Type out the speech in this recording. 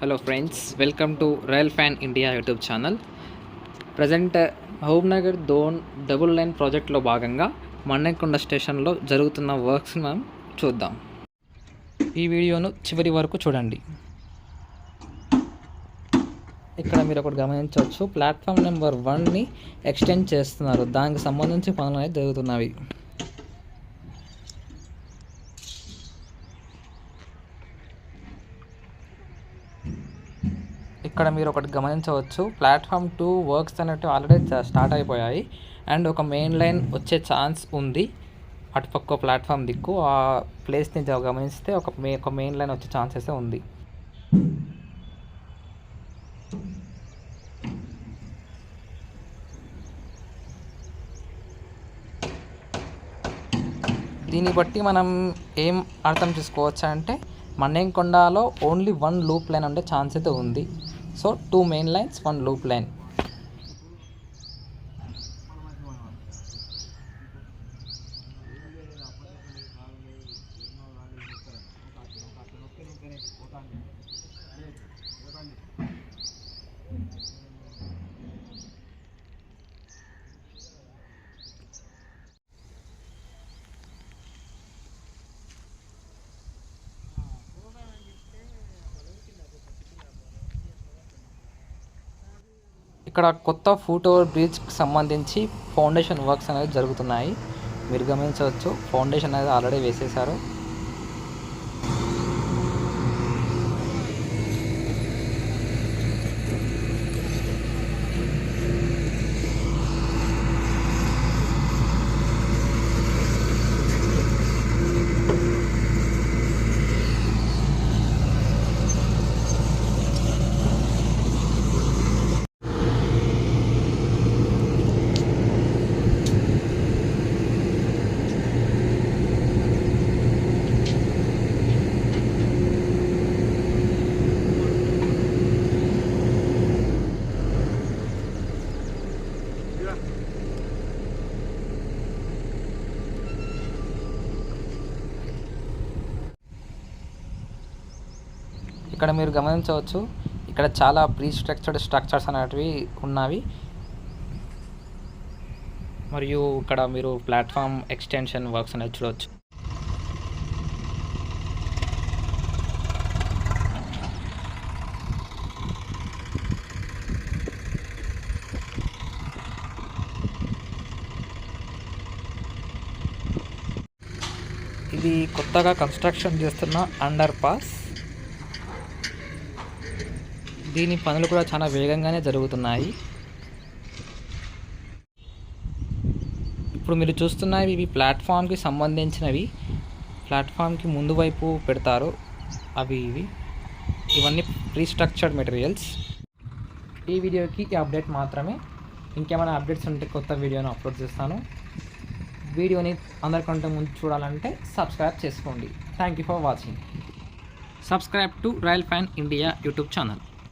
Hello friends, welcome to Rail Fan India YouTube channel. Present Mahabubnagar double line ప్రాజెక్ట్లో భాగంగా మన్నెకొండ స్టేషన్లో జరుగుతున్న works మనం చూద్దాం. ఈ వీడియోను చివరి వరకు చూడండి. ఇక్కడ మీరు ఒకటి గమనించవచ్చు, ప్లాట్ఫామ్ నెంబర్ 1ని ఎక్స్టెండ్ చేస్తున్నారు. దానికి సంబంధించి పనులు అనేది జరుగుతున్నవి. ఇక్కడ మీరు ఒకటి గమనించవచ్చు, ప్లాట్ఫామ్ 2 వర్క్స్ అనేవి ఆల్రెడీ స్టార్ట్ అయిపోయాయి అండ్ ఒక మెయిన్ లైన్ వచ్చే ఛాన్స్ ఉంది. అటుపక్క ప్లాట్ఫామ్ దిక్కు ఆ ప్లేస్ని గమనిస్తే ఒక మెయిన్ లైన్ వచ్చే ఛాన్సెస్ ఉంది. దీన్ని బట్టి మనం ఏం అర్థం చేసుకోవచ్చు అంటే, మన్నెకొండలో ఓన్లీ 1 లూప్ లైన్ ఉండే ఛాన్స్ అయితే ఉంది. So 2 main lines, 1 loop line. ఇక్కడ కొత్త ఫుట్ ఓవర్ బ్రిడ్జ్కి సంబంధించి ఫౌండేషన్ వర్క్స్ అనేది జరుగుతున్నాయి. మీరు గమనించవచ్చు, ఫౌండేషన్ అనేది ఆల్రెడీ వేసేశారు. ఇక్కడ మీరు గమనించవచ్చు, ఇక్కడ చాలా ప్రీ స్ట్రక్చర్స్ అనేటివి ఉన్నవి. మరియు ఇక్కడ మీరు ప్లాట్ఫామ్ ఎక్స్టెన్షన్ వర్క్స్ అనేది చూడవచ్చు. ఇది కొత్తగా కన్స్ట్రక్షన్ చేస్తున్న అండర్ పాస్. దీని పనులు కూడా చాలా వేగంగానే జరుగుతున్నాయి. ఇప్పుడు మీరు చూస్తున్నవి ఇవి ప్లాట్ఫామ్కి సంబంధించినవి. ప్లాట్ఫామ్కి ముందు వైపు పెడతారు ఇవన్నీ ప్రీ స్ట్రక్చర్డ్ మెటీరియల్స్. ఈ వీడియోకి ఈ అప్డేట్ మాత్రమే. ఇంకేమైనా అప్డేట్స్ ఉంటే కొత్త వీడియోను అప్లోడ్ చేస్తాను. వీడియోని అందరికంటే ముందు చూడాలంటే సబ్స్క్రైబ్ చేసుకోండి. Thank you for watching. Subscribe to royal fan India YouTube channel.